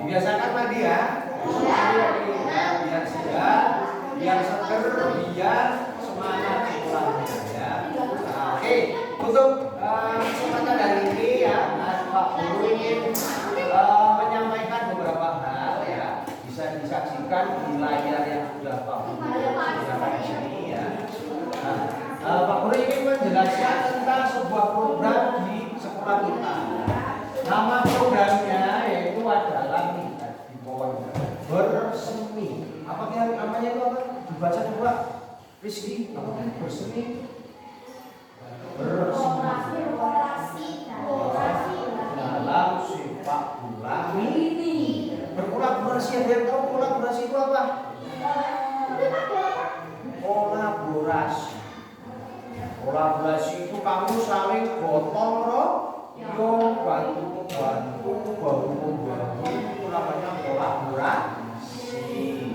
Dibiasakan mandi ya. Biar segar, biar seger, biar semangat sekolahnya ya. Nah, oke, untuk kesempatan hari ini ya, Pak Guru ingin menyampaikan beberapa hal ya. Bisa disaksikan di layar yang sudah Pak Guru sampaikan di sini ya. Nah, Pak Guru ingin menjelaskan tentang sebuah program di sekolah kita. Nama programnya yaitu adalah di bawah bersemi. Apa namanya itu apa? Dibaca coba, Rizky. Apa kan bersemi? Bersemi dalam sepak bola ini. Berkolaborasi, ada yang tahu kolaborasi itu apa? Kolaborasi. Kolaborasi itu kamu saling gotong royong, bantu bahu itu namanya kolaborasi.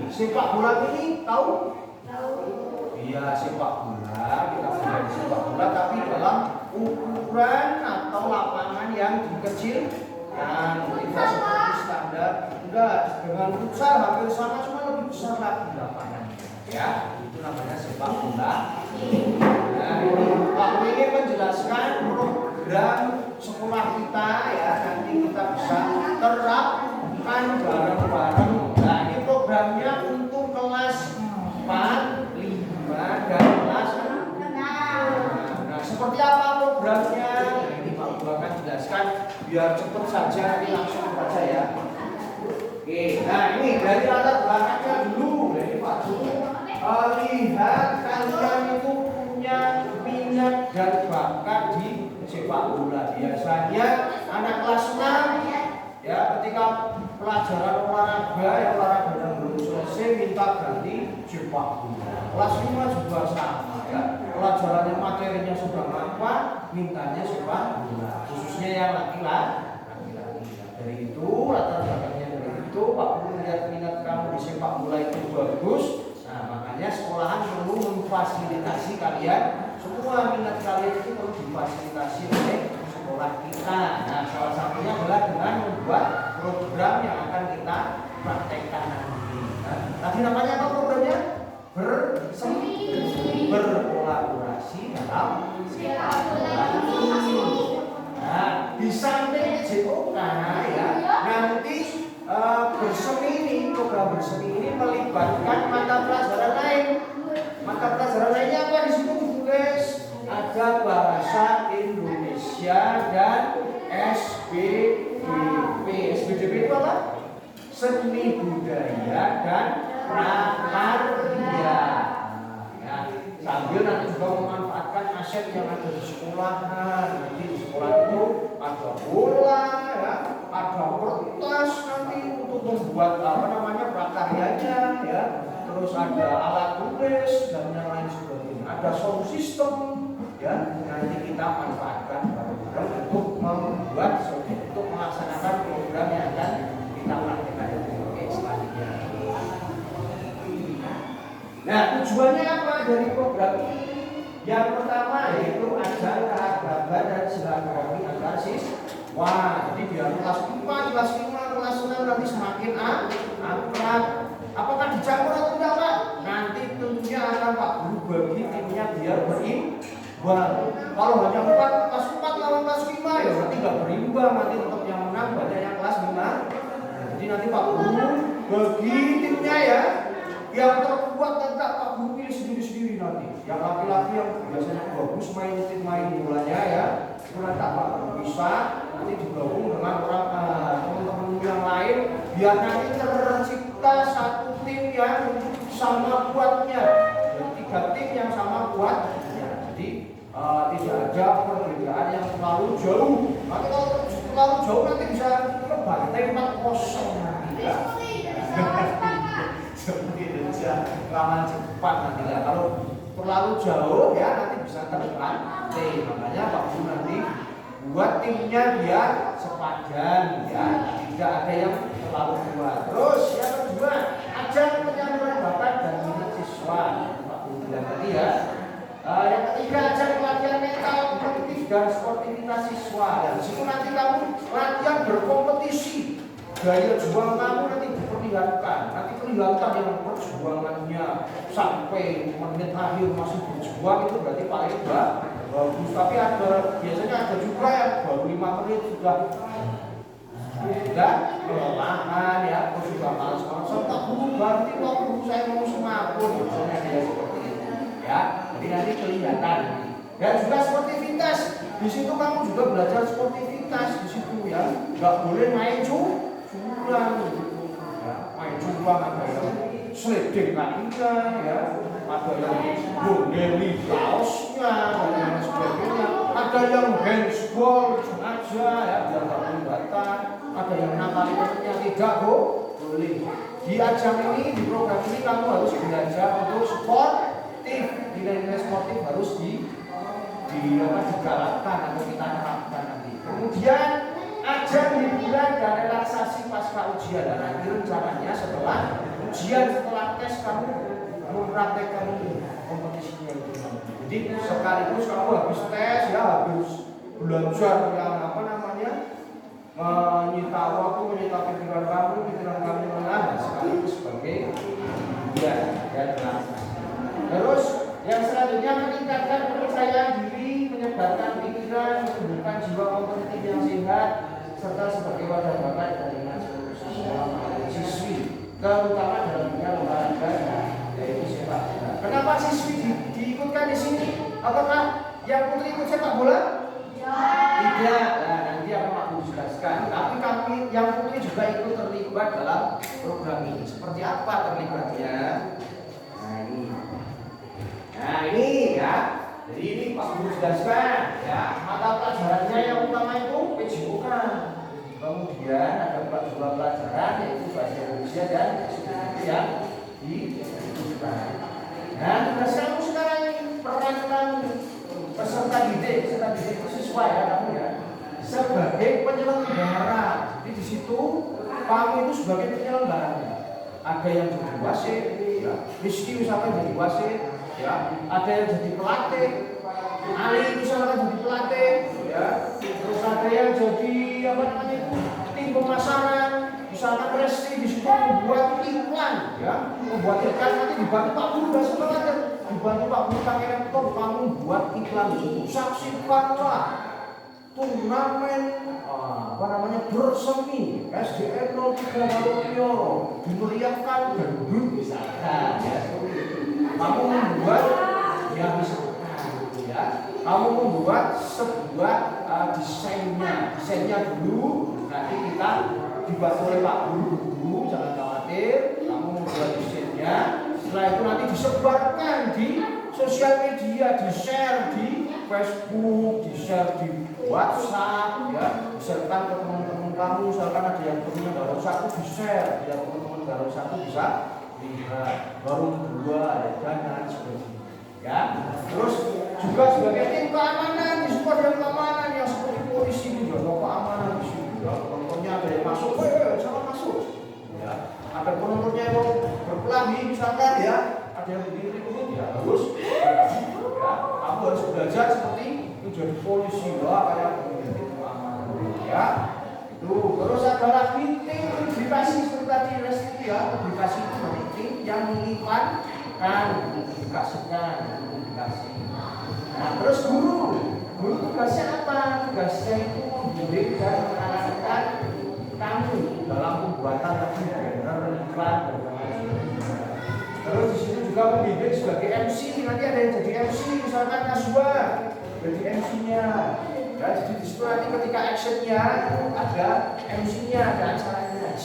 Sepak bola ini tahu? Iya, sepak bola kita punya sepak bola tapi dalam ukuran atau lapangan yang dikecilkan, tidak seperti standar. Enggak, dengan futsal hampir sama, cuma lebih besar lagi lapangan. Ya, itu namanya sepak bola. Nah, ini Pak ingin menjelaskan program sekolah kita ya, nanti kita bisa terapkan bareng-bareng. Nah, ini programnya untuk kelas 4, 5, dan kelas 6. Nah, seperti apa programnya? Ini Pak Guru akan jelaskan biar cepat saja, nanti langsung baca ya. Oke, nah ini dari latar belakangnya dulu, dari Pak Guru. Lihat kalian itu punya minat dan bakat di sepak bola. Biasanya anak kelas 6 ya, ketika pelajaran olahraga yang belum selesai minta ganti sepak bola. Kelas 5 juga sama ya, pelajarannya materinya sudah apa, mintanya sepak bola, khususnya yang laki-laki. Dari itu latar belakangnya dari itu Pak Guru melihat minat kamu di sepak bola itu bagus. Nah, makanya sekolahan perlu memfasilitasi kalian. Semua minat kalian itu perlu difasilitasi oleh sekolah kita. Nah, salah satunya adalah dengan membuat program yang akan kita praktekkan nanti. Nah, tadi namanya apa programnya? Berkolaborasi dalam sepak bola ini. Nah, di samping JOK ya, nanti bersemi ini, program bersemi ini melibatkan mata pelajaran lain. Mata pelajaran lainnya apa di situ ditulis? Ada bahasa Indonesia dan SBDP. SBDP itu apa? Seni budaya dan prakarya. Ya, sambil nanti juga memanfaatkan aset yang ada di sekolahan. Nanti di sekolah itu ada bola, ya, ada kertas nanti untuk membuat apa namanya prakaryanya, ya. Terus ada alat tulis dan yang lain sebagainya. Ada sound system, ya. Nanti kita manfaatkan bareng-bareng untuk membuat, untuk melaksanakan program yang akan kita praktekkan. Oke, selanjutnya. Nah, tujuannya apa dari program ini? Yang pertama yaitu ajar keakraban dan silaturahmi antar siswa. Jadi biar kelas 4, kelas 5, kelas 6 nanti semakin akrab. Apakah dicampur atau tidak, Pak? Nanti tentunya akan Pak Guru bagi timnya biar berimbang. Kalau hanya 4, kelas 4 lawan kelas 5 ya berarti nggak berimbang. Nanti tetap yang menang banyak yang kelas 5. Jadi nanti Pak Guru bagi timnya ya. Yang terkuat tetap Pak Guru pilih sendiri-sendiri nanti. Yang laki-laki yang biasanya bagus main bolanya ya, itu nanti Pak Guru bisa nanti digabung dengan orang teman-teman yang lain biar nanti tercipta satu tim yang sama kuatnya. Dan 3 tim yang sama kuatnya. Jadi tidak ada perbedaan yang terlalu jauh. Nanti kalau terlalu jauh nanti bisa kebantai 4-0 nanti ya. Seperti Indonesia lawan Jepang nanti lah. Kalau terlalu jauh ya nanti bisa terbantai. Makanya Pak Guru nanti buat timnya biar sepadan ya, tidak ada yang terlalu kuat. Terus yang kedua, ajar penyaluran bakat dan minat siswa. Pak Guru bilang tadi ya. Yang ketiga, ajar pelatihan mental, kognitif dan sportivitas siswa. Dan di situ nanti kamu latihan berkompetisi. gaya juang kamu nanti diperlihatkan. Nanti kelihatan yang perjuangannya sampai menit akhir masih berjuang, itu berarti paling bagus. Tapi biasanya ada juga yang baru 5 menit sudah kelelahan ya, terus juga malas-malasan, tak perlu ganti waktu saya mau semakin, misalnya dia seperti itu ya. Jadi nanti kelihatan. Dan juga sportivitas, di situ kamu juga belajar sportivitas di situ ya. Nggak boleh main curang gitu ya. Main curang ada yang sliding kakinya ya, ada yang gondeli kaosnya dan lain sebagainya, ada yang handsball sengaja ya biar nggak kelihatan, ada yang nakal-nakalnya tidak boleh. Di ajang ini, di program ini kamu harus belajar untuk sportif, nilai-nilai sportif harus digalakkan atau kita terapkan nanti. Kemudian ajang hiburan dan relaksasi pasca ujian, dan nanti rencananya setelah ujian, setelah tes kamu mempraktekkan kompetisinya itu. Jadi sekaligus kamu habis tes ya, habis belajar yang menyita waktu, menyita pikiran kamu menang sekaligus sebagai ujian dan relaksasi. Terus yang selanjutnya meningkatkan kepercayaan diri, menyebarkan pikiran, menumbuhkan jiwa kompetitif yang sehat, serta sebagai wadah bakat jaringan seluruh siswi, terutama dalam dunia olahraga yaitu sepak bola. Kenapa siswi diikutkan di sini? Apakah yang putri ikut sepak bola? Tidak. Nah, nanti aku jelaskan. Tapi kami yang putri juga ikut terlibat dalam program ini. Seperti apa terlibatnya? Nah ini ya, jadi ini Pak Guru jelaskan ya, mata pelajarannya yang utama itu PJOK. Kemudian ada 2 pelajaran yaitu bahasa Indonesia dan psikologi yang dibutuhkan. Nah tugas kamu sekarang ini, peran kamu peserta didik itu siswa ya kamu ya, sebagai penyelenggara. Jadi di situ kamu itu sebagai penyelenggara. Ada yang jadi wasit, ya, Rizky misalnya jadi wasit. Ya, ada yang jadi pelatih, Ali misalnya jadi pelatih, ya. Terus ada yang jadi tim pemasaran, misalnya Resti di situ membuat iklan, ya, membuat iklan nanti dibantu Pak Guru, bahasa banget, dibantu Pak Guru Pangeran Top, kamu buat iklan di situ, saksikanlah turnamen bersemi SDN 03 Malopioro dimeriahkan gendut misalkan, ya. Kamu membuat ya misalkan ya, kamu membuat sebuah desainnya dulu, nanti kita dibantu oleh Pak Guru, jangan khawatir, kamu membuat desainnya, setelah itu nanti disebarkan di sosial media, di-share di Facebook, di-share di WhatsApp, ya, di-sharekan ke teman-teman kamu, misalkan ada yang punya Garut 1 di-share, biar teman-teman Garut 1 bisa lihat, baru 2 dan lain sebagainya. Ya, terus juga sebagai tim keamanan, di support yang keamanan yang seperti polisi ini juga keamanan di sini. Ya, penontonnya ada yang masuk, jangan masuk. Ya, ada penontonnya yang mau berkelahi misalkan ya, ada yang berdiri ya harus. Ya, kamu harus belajar seperti menjadi polisi lah kayak tim keamanan. Ya. Terus ada lagi tim publikasi seperti tadi Resti ya, publikasi itu dari tim yang menyimpulkan publikasi. Nah terus guru tugasnya apa? Tugasnya itu membimbing dan mengarahkan kamu dalam pembuatan lagi banner, iklan dan lain-lain. Terus di sini juga membimbing sebagai MC, nanti ada yang jadi MC, misalkan Naswa jadi MC-nya. Ya, jadi di situ nanti ketika actionnya ada MC-nya, ada acaranya.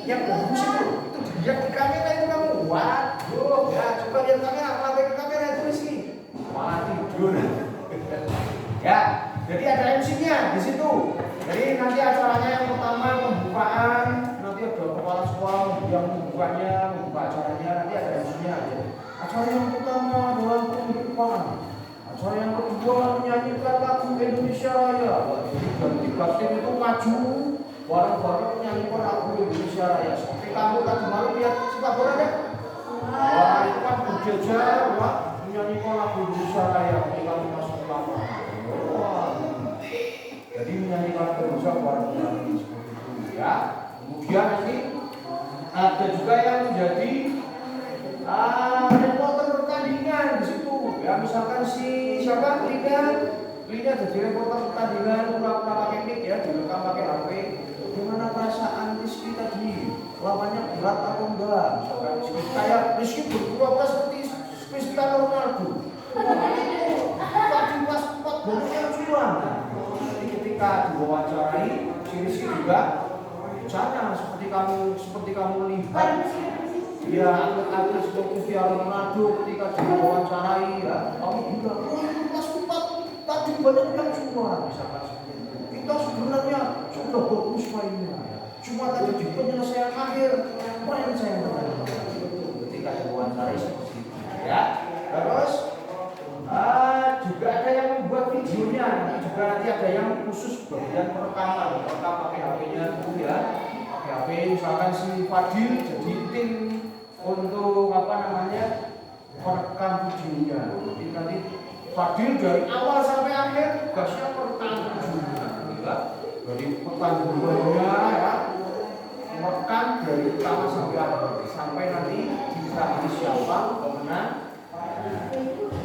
Yang bagus itu dilihat di kamera itu kamu. Waduh, ya coba lihat kamera, lampai ke kamera itu sih. Malah tidur. Ya, jadi ada MC-nya di situ. Jadi nanti acaranya yang pertama pembukaan, nanti ada kepala sekolah yang membuka acaranya, nanti ada MC-nya. Acara yang pertama adalah pembukaan. Acara yang kedua menyanyikan lagu Indonesia Raya. Dan 3 tim itu maju bareng-bareng menyanyikan lagu Indonesia Raya. Seperti kamu tadi malam lihat sepak bola kan? Wah itu kan berjejer, menyanyikan lagu Indonesia Raya. Ketika kamu masuk ke lapangan. Jadi menyanyikan berdosa keluar kembali seperti itu ya. Kemudian nanti ada juga yang menjadi reporter pertandingan di situ. Ya misalkan si siapa Lina jadi reporter pertandingan pura-pura pakai mic ya, direkam pakai HP. Gimana perasaan Rizky tadi? Lawannya berat atau enggak? Misalkan kayak Rizky berpura-pura seperti Cristiano Ronaldo. Tadi pas 4 golnya cuma. Jadi ketika diwawancarai, si Rizky juga bicara seperti kamu lihat. Ya, atlet Cristiano Ronaldo ketika diwawancarai ya, kamu bilang, pas 4 tadi banyak yang cuma. Misalkan seperti itu. Kita sebenarnya sudah bagus mainnya. Cuma tadi di penyelesaian akhir main saya ketika diwawancarai seperti itu ya. Terus juga ada yang membuat videonya, nanti ada yang khusus bagian perekaman, rekam pakai HP-nya itu ya. Pakai HP misalkan si Fadil jadi tim untuk merekam videonya. Jadi nanti Fadil dari awal sampai akhir tugasnya merekam videonya. Dari pertandingannya ya, merekam dari pertama sampai akhir sampai nanti diketahui siapa pemenang.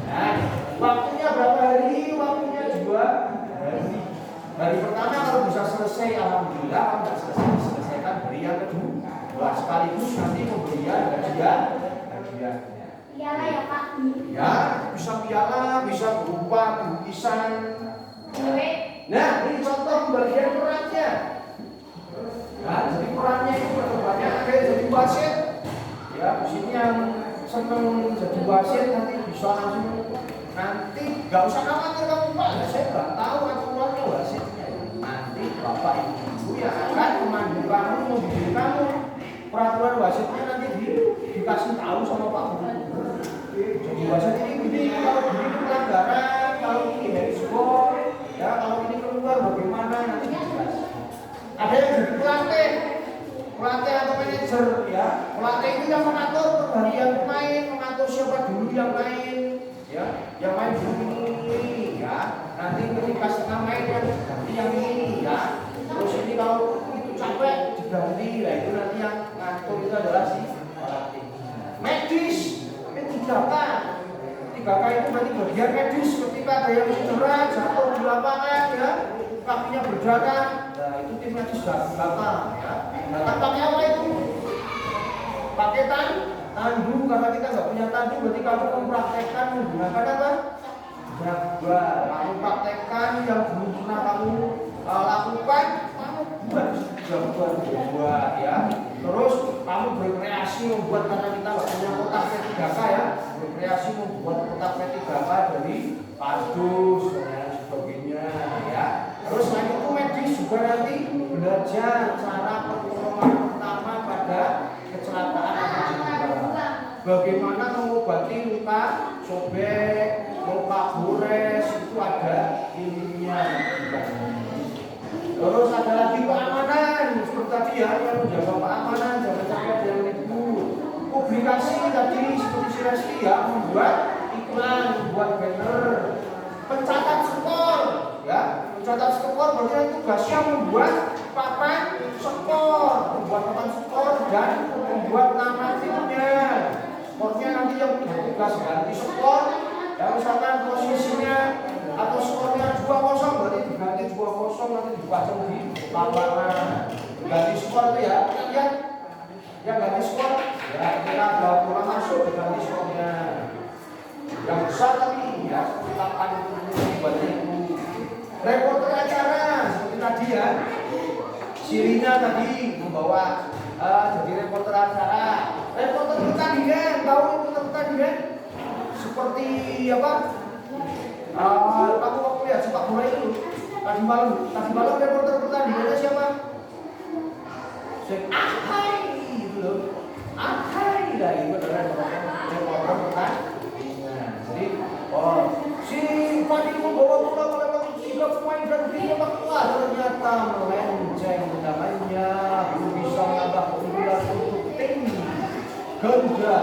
Nah, waktunya berapa hari? Waktunya 2 hari. Hari pertama kalau bisa selesai, alhamdulillah. Kalau tidak selesai, diselesaikan hari yang kedua. Sekaligus nanti pemberian hadiahnya. Piala ya Pak? Ya, bisa piala, bisa berupa lukisan. Nah, ini contoh pembagian perannya. Nah, jadi perannya itu banyak ada jadi wasit. Ya, di sini yang seneng jadi wasit nanti bisa langsung nanti nggak usah khawatir kamu Pak, saya nggak tahu aturannya wasitnya. Nanti bapak ibu yang akan memandu kamu, membimbing kamu. Peraturan wasitnya nanti dikasih tahu sama Pak Guru. Jadi wasit ini kalau begini pelanggaran, kalau ini handsport, ya kalau ini keluar bagaimana nanti dijelaskan. Ada yang jadi pelatih atau manajer ya. Pelatih itu yang mengatur perharian pemain, mengatur siapa dulu yang main, ya, yang main dulu ini, ya. Nanti ketika setengah main yang ganti yang ini, ya. Terus ini kalau itu capek diganti, ya itu nanti yang ngatur itu adalah si pelatih. Medis, P3K. 3K itu berarti bagian medis ketika ada yang cedera, jatuh di lapangan, ya, kakinya berdarah. Nah, itu tim medis datang, ya. Datang pakai apa itu? Pakai tandu, karena kita nggak punya tandu, berarti kamu mempraktekkan menggunakan apa? Jaga. Kamu praktekkan yang belum pernah kamu lakukan, kamu buat, ya. Terus kamu berkreasi membuat, karena kita nggak punya kotak P3K ya, berkreasi membuat kotak P3K dari kardus dan sebagainya, ya. Terus selain itu medis juga nanti belajar cara pertolongan pertama pada kecelakaan atau cedera. Bagaimana mengobati luka sobek, luka gores, itu ada ilmunya. Terus ada lagi keamanan, seperti tadi ya, yang menjaga keamanan, jangan sampai ada yang ribut. Publikasi tadi seperti si Reski ya, membuat iklan, membuat banner, pencatat skor, ya. Mencatat skor berarti tugasnya membuat papan skor, dan membuat nama timnya. Skornya nanti yang punya tugas ganti skor. Ya misalkan posisinya atau skornya 2-0 berarti diganti 2-0 nanti dipasang di lapangan. Ganti skor itu ya, lihat yang ganti skor ya kita ada bola masuk diganti skornya. Yang besar tapi ya papan itu dibuatnya itu. Reporter acara seperti tadi ya, Sirina tadi membawa jadi reporter acara. Reporter pertandingan, tahu reporter pertandingan seperti apa? Kamu waktu lihat sepak bola itu tadi malam reporter pertandingannya siapa? Ahai itu loh, Ahai lah itu adalah reporter pertandingan. Jadi si Fadil membawa bola tiga pemain dan dia wah ternyata melenceng namanya, belum bisa menambah keunggulan untuk tim Garuda.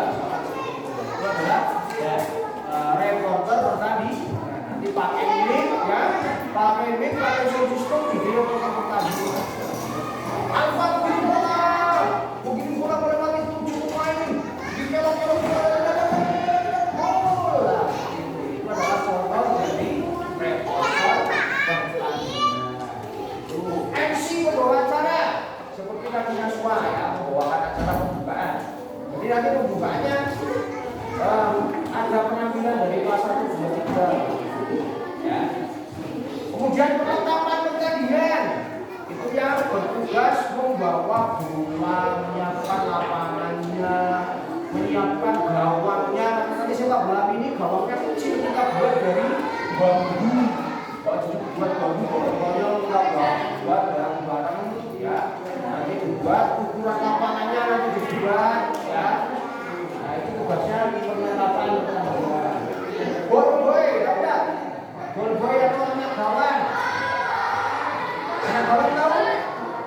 Itu adalah ya, reporter tadi. Nanti pakai mic ya, pakai sound system bawa bola, menyiapkan lapangannya, menyiapkan gawangnya. Nanti sepak bola ini gawangnya kecil, kita buat dari bambu. Buat bambu, koyong kita buat barang-barang ya. Nanti dibuat ukuran lapangannya nanti dibuat ya. Nah itu tugasnya di perlengkapan bola. Ball boy, ada. Ball boy atau anak gawang. Anak gawang tahu?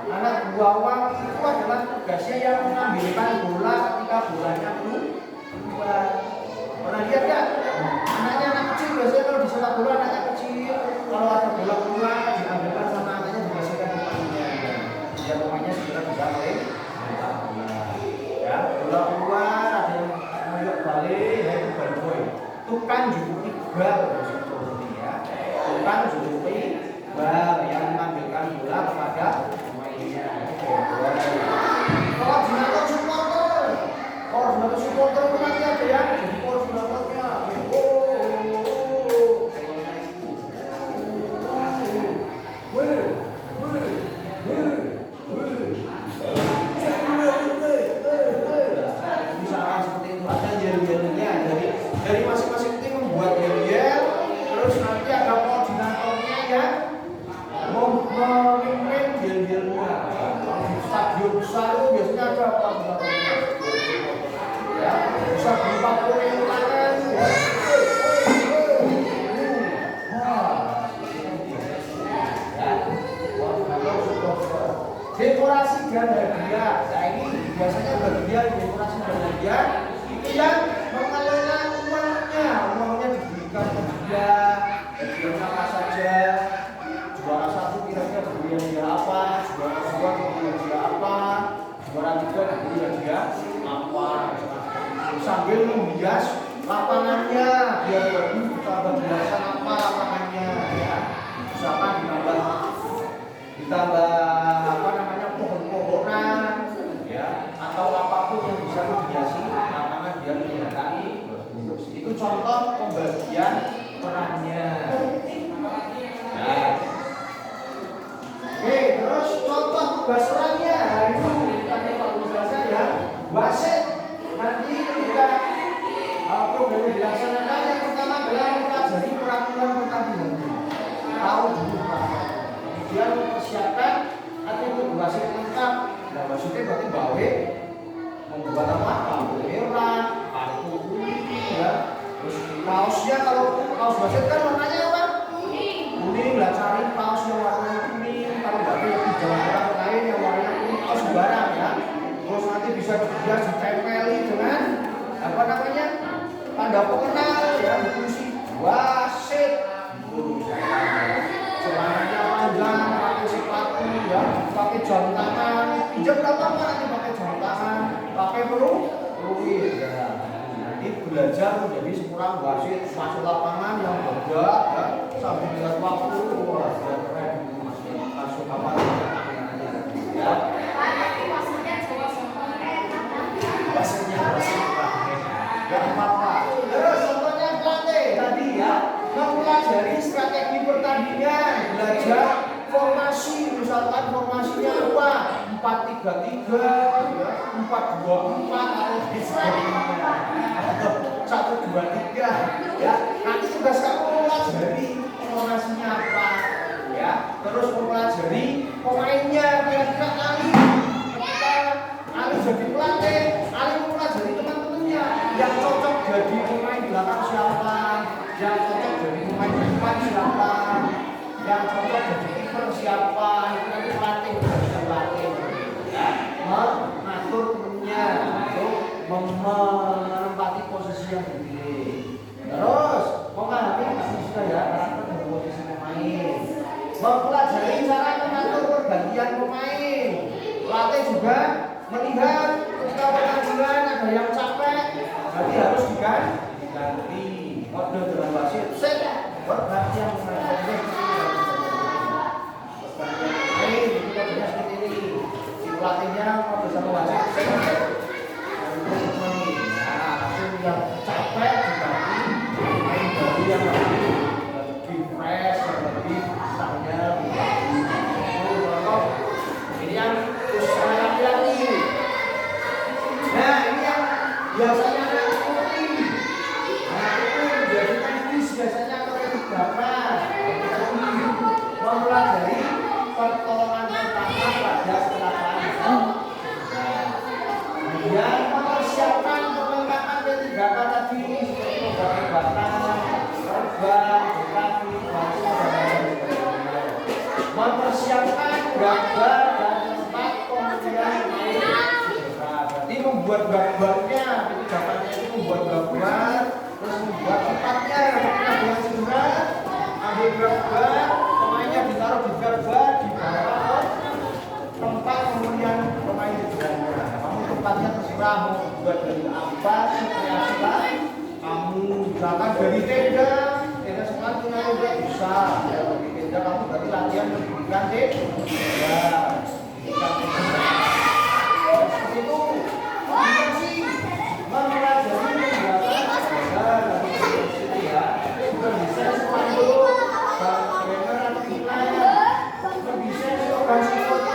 Anak gawang itu adalah tugasnya yang mengambilkan bola ketika bolanya keluar. Pernah lihat nggak? Anaknya anak kecil biasanya kalau di sepak bola anaknya kecil, kalau ada bola keluar diambilkan sama anaknya digeserkan di pangnya. Biar pemainnya segera bisa main bola. Ya, bola keluar ada yang menunjuk balik, ya itu ball boy. Tukang juluki bal seperti ya. Tukang juluki bal yang mengambilkan bola kepada pemainnya. Koordinator supporter itu nanti ada yang jadi koordinatornya. Misalkan seperti itu ada yel-yelnya dari masing-masing tim membuat yel-yel, terus nanti ada koordinatornya yang memimpin yel-yelnya. Stadion besar itu biasanya ada koordinatornya. Ya, bisa berupa kuning tangan ya. Dekorasi dan hadiah. Nah ini biasanya bagian dekorasi dan hadiah itu yang mengelola uangnya diberikan hadiah. Hadiahnya apa saja? Juara 1 kira-kira diberi hadiah apa? Juara 2 diberi hadiah apa? Juara 3 diberi hadiah apa? Sambil menghias lapangannya biar bagus, ditambah jelasan apa lapangannya ya. Misalkan ditambah apa namanya pohon-pohonan ya, atau apapun yang bisa menghiasi lapangan biar kelihatan bagus. Itu contoh pembagian perannya. Nah. Oke, terus contoh tugas perannya. Itu tadi Pak Ustaz ya. Wasit nanti ketika program yang dilaksanakan yang pertama adalah mempelajari peraturan pertandingan. Tahu dulu peraturan. Kemudian mempersiapkan atribut wasit lengkap. Nah, wasitnya berarti bawe membuat apa? Kartu merah, kartu kuning, ya. Terus kaosnya kalau kaos wasit kan warnanya apa? Kuning. Lah cari kaos yang warnanya kuning. Kalau nggak lebih jalan orang lain yang warnanya kuning, kaos sembarang ya. Terus nanti bisa dihias, ditempeli dengan apa namanya? Tanda pengenal ya, ditulis wasit. Celananya panjang, pakai sepatu ya, pakai jam tangan. Jam berapa nanti pakai jam tangan, pakai peluit ya. Nanti belajar menjadi seorang wasit masuk lapangan yang bergerak ya, sambil melihat waktu. Wah, keren masuk apa ya. Wasitnya gak apa-apa. Terus contohnya pelatih tadi ya, mempelajari strategi pertandingan, belajar formasi, misalkan formasinya apa? 4-3-3, 4-2-4 atau 1-2-3 ya. Nanti tugas kamu mempelajari formasinya apa ya. Terus mempelajari pemainnya, kira-kira Ali jadi pelatih, Ali mempelajari teman-temannya yang cocok jadi pemain belakang siapa, yang cocok jadi pemain depan siapa, yang cocok jadi kiper siapa. Itu nanti pelatih bisa pelatih ya, mengatur temennya untuk menempati posisi yang dipilih. Terus memahami posisi ya, karakter dan posisi pemain, mempelajari cara mengatur pergantian pemain. Pelatih juga melihat ketika pertandingan ada yang capek, jadi harus diganti. Kode dalam wasit set pergantian pemain. Itu kodenya seperti ini. Si pelatihnya kode sama wasit set. Nah, langsung yang capek diganti pemain baru yang lebih fresh, yang lebih stylenya lebih bagus. Ini yang usaha biasanya anak putih. Anak putih menjadi teknis biasanya kalau dibakar. Mempelajari pertolongan pertama pada kecelakaan. Kemudian mempersiapkan perlengkapan P3K tadi seperti obat-obatan, perban, kaki, batu, dan lain-lain. Mempersiapkan gambar dan tempat pemberian air. Berarti membuat gambarnya, P3K-nya itu membuat gambar, terus membuat tempatnya, dengan segera ambil gambar, pemainnya ditaruh di gambar, dibawa ke tempat pemberian pemain hiburannya. Kamu tempatnya terserah mau buat dari apa, kreasilah. Kamu misalkan dari tenda sekarang punya tenda bisa. Ya, dari tenda kamu berarti latihan pendidikan tenda. Seperti itu. Ini sih mempelajari pembuatan tenda dari situ ya. Bukan bisa sepanduk, trainer atau iklan. Bukan bisa organisasi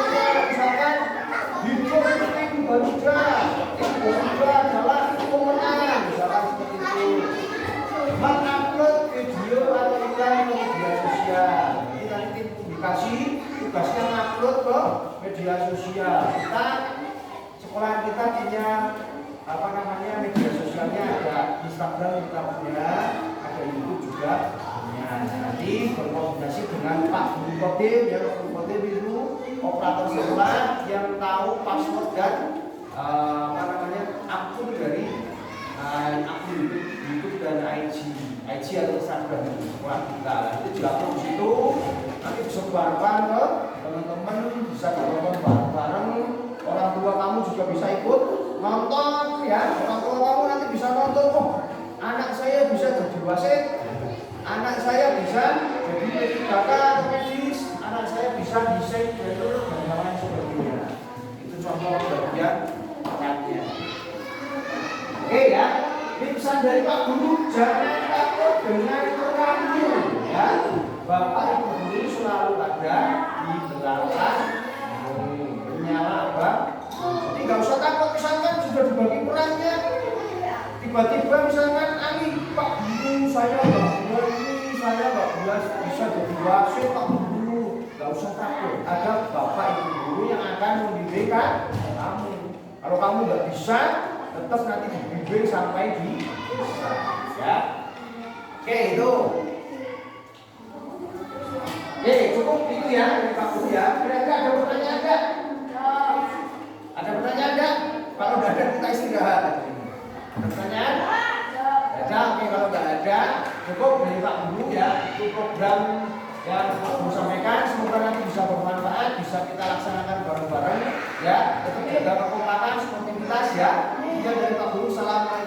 misalkan hidup seperti Garuda, Garuda adalah pemenang, misalkan seperti itu. Mengupload video atau iklan ke media sosial. Jadi nanti dikasih tugasnya ngupload ke media sosial. Kita sekolah kita punya media sosialnya, ada Instagram kita punya, ada YouTube juga punya. Nanti berkoordinasi dengan Pak Guru Kodim, ya Guru Kodim itu operator sekolah yang tahu password dan akun dari akun YouTube dan IG atau Instagram sekolah kita. Itu diupload di situ, nanti disebarkan ke teman-teman, bisa ditonton bareng-bareng. Orang tua kamu juga bisa ikut nonton ya. Orang tua kamu nanti bisa nonton, oh anak saya bisa jadi wasit, anak saya bisa jadi P3K medis, anak saya bisa desain banner dan lain sebagainya. Itu contoh bagian perannya. Oke ya, ini pesan dari Pak Guru, jangan takut dengan kamu ya. Bapak Ibu guru selalu ada di belakang menyala apa? Jadi nggak usah takut, misalkan sudah dibagi perannya. Tiba-tiba misalkan Pak Guru saya nggak buat ini, saya nggak bisa jadi wasit Pak Guru. Nggak usah takut, ada Bapak Ibu guru yang akan membimbing kamu. Kalau kamu nggak bisa, tetap nanti dibimbing sampai di ya. Oke itu. Oke cukup itu ya dari Pak Guru ya. Kira-kira ada pertanyaan enggak? Ada pertanyaan enggak? Kalau nggak ada kita istirahat. Ada pertanyaan? Ada. Oke kalau nggak ada cukup dari Pak Guru ya. Itu program yang Pak Guru sampaikan. Semoga nanti bisa bermanfaat, bisa kita laksanakan bareng-bareng ya. Tetap jaga kekompakan, sportivitas ya. Dari Pak Guru, salam.